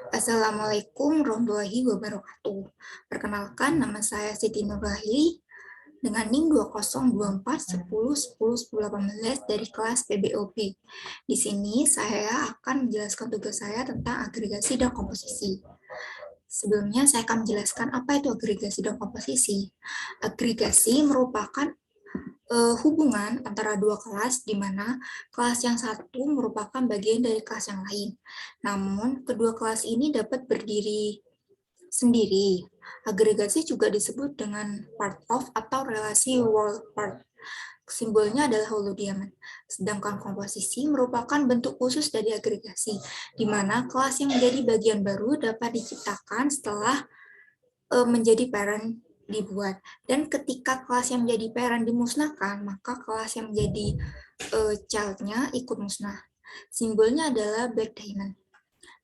Assalamualaikum warahmatullahi wabarakatuh. Perkenalkan, nama saya Siti Nurrahili dengan NIM 202410101018 dari kelas PBOP. Di sini saya akan menjelaskan tugas saya tentang agregasi dan komposisi. Sebelumnya saya akan menjelaskan apa itu agregasi dan komposisi. Agregasi merupakan hubungan antara dua kelas di mana kelas yang satu merupakan bagian dari kelas yang lain. Namun, kedua kelas ini dapat berdiri sendiri. Agregasi juga disebut dengan part of atau relasi whole part. Simbolnya adalah holodiaman. Sedangkan komposisi merupakan bentuk khusus dari agregasi, di mana kelas yang menjadi bagian baru dapat diciptakan setelah menjadi parent dibuat. Dan ketika kelas yang menjadi parent dimusnahkan, maka kelas yang menjadi child-nya ikut musnah. Simbolnya adalah black diamond.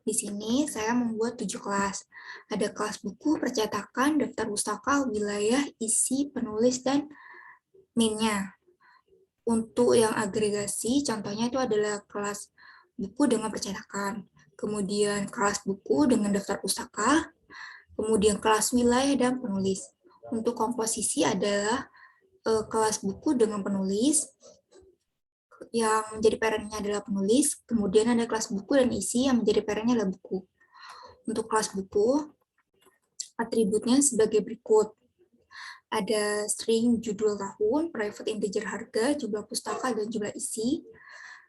Di sini saya membuat 7 kelas. Ada kelas buku, percetakan, daftar pustaka, wilayah, isi, penulis, dan min-nya. Untuk yang agregasi, contohnya itu adalah kelas buku dengan percetakan. Kemudian kelas buku dengan daftar pustaka, kemudian kelas wilayah dan penulis. Untuk komposisi adalah kelas buku dengan penulis, yang menjadi parentnya adalah penulis, kemudian ada kelas buku dan isi yang menjadi parentnya adalah buku. Untuk kelas buku, atributnya sebagai berikut. Ada string judul tahun, private integer harga, jumlah pustaka, dan jumlah isi.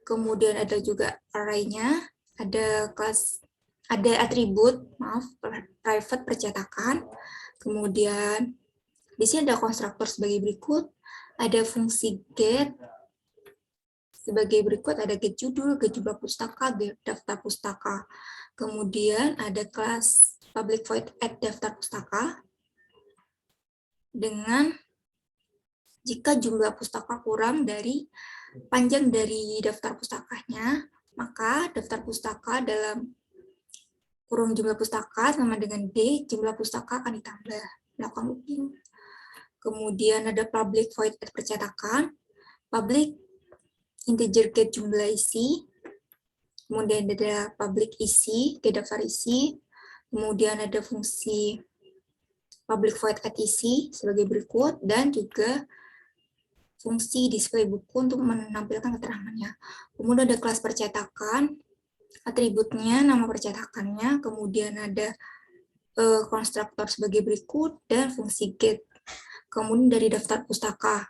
Kemudian ada juga array-nya, ada atribut, private percetakan. Kemudian di sini ada konstruktor sebagai berikut, ada fungsi get sebagai berikut, ada get judul, get jumlah pustaka, get daftar pustaka. Kemudian ada kelas public void add daftar pustaka dengan jika jumlah pustaka kurang dari panjang dari daftar pustakanya, maka daftar pustaka dalam kurung jumlah pustaka sama dengan D, jumlah pustaka akan ditambah. Melakukan looping. Kemudian ada public void add percetakan, public integer get jumlah isi, kemudian ada public isi, get daftar isi, kemudian ada fungsi public void add isi sebagai berikut, dan juga fungsi display buku untuk menampilkan keterangannya. Kemudian ada kelas percetakan, atributnya, nama percetakannya, kemudian ada konstruktor sebagai berikut, dan fungsi get. Kemudian dari daftar pustaka,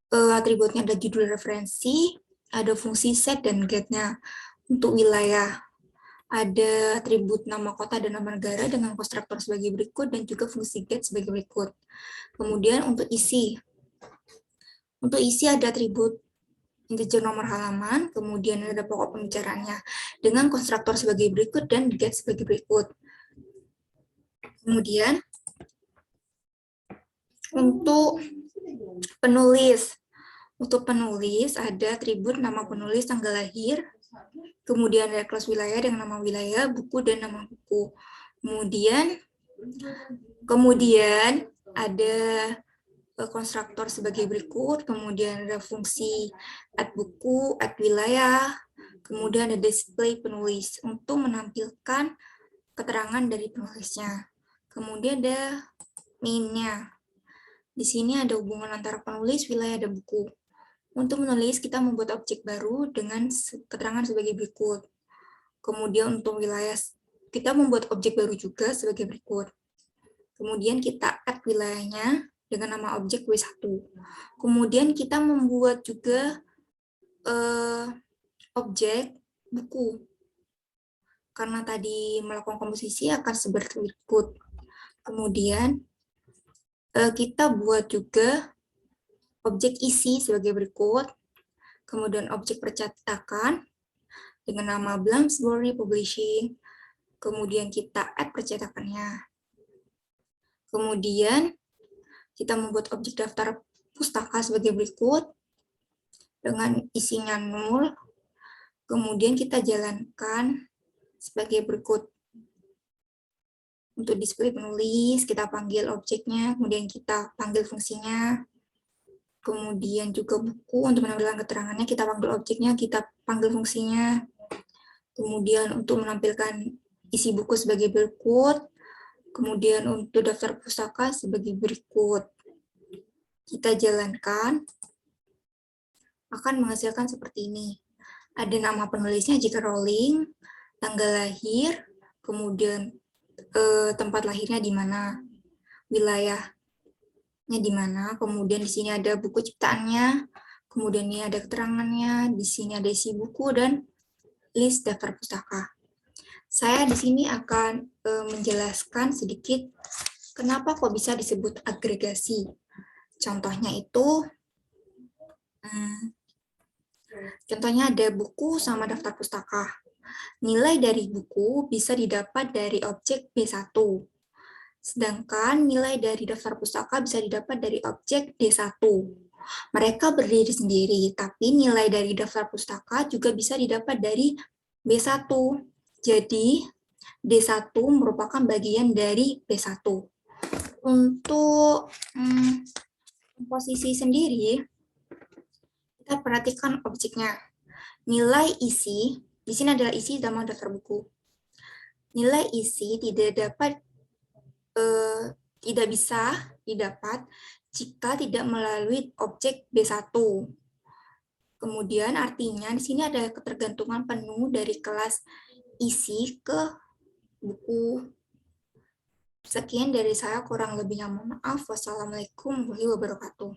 atributnya ada judul referensi, ada fungsi set dan get-nya. Untuk wilayah, ada atribut nama kota dan nama negara dengan konstruktor sebagai berikut, dan juga fungsi get sebagai berikut. Kemudian untuk isi ada atribut integer nomor halaman, kemudian ada pokok pembicaraannya dengan konstruktor sebagai berikut dan get sebagai berikut. Kemudian untuk penulis ada atribut nama penulis, tanggal lahir, kemudian ada kelas wilayah dengan nama wilayah, buku dan nama buku. Kemudian ada konstruktor sebagai berikut, kemudian ada fungsi add buku, add wilayah, kemudian ada display penulis untuk menampilkan keterangan dari penulisnya. Kemudian ada min-nya. Di sini ada hubungan antara penulis, wilayah, dan buku. Untuk menulis, kita membuat objek baru dengan keterangan sebagai berikut. Kemudian untuk wilayah, kita membuat objek baru juga sebagai berikut. Kemudian kita add wilayahnya dengan nama objek W1. Kemudian kita membuat juga objek buku. Karena tadi melakukan komposisi akan seperti berikut. Kemudian kita buat juga objek isi sebagai berikut, kemudian objek percetakan dengan nama Bloomsbury Publishing, kemudian kita add percetakannya. Kemudian kita membuat objek daftar pustaka sebagai berikut, dengan isinya 0, kemudian kita jalankan sebagai berikut. Untuk display penulis, kita panggil objeknya, kemudian kita panggil fungsinya, kemudian juga buku, untuk menampilkan keterangannya, kita panggil objeknya, kita panggil fungsinya, kemudian untuk menampilkan isi buku sebagai berikut, kemudian untuk daftar pustaka sebagai berikut. Kita jalankan, akan menghasilkan seperti ini. Ada nama penulisnya jika Rowling, tanggal lahir, kemudian tempat lahirnya di mana, wilayahnya di mana, kemudian di sini ada buku ciptaannya, kemudian ini ada keterangannya, di sini ada isi buku dan list daftar pustaka. Saya di sini akan menjelaskan sedikit kenapa kok bisa disebut agregasi. Contohnya itu, contohnya ada buku sama daftar pustaka. Nilai dari buku bisa didapat dari objek B1. Sedangkan nilai dari daftar pustaka bisa didapat dari objek D1. Mereka berdiri sendiri, tapi nilai dari daftar pustaka juga bisa didapat dari B1. Jadi, D1 merupakan bagian dari B1. Untuk komposisi sendiri, kita perhatikan objeknya. Nilai isi, di sini adalah isi dalam daftar buku. Nilai isi tidak bisa didapat jika tidak melalui objek B1. Kemudian artinya di sini ada ketergantungan penuh dari kelas isi ke buku. Sekian dari saya, kurang lebihnya mohon maaf. Wassalamualaikum warahmatullahi wabarakatuh.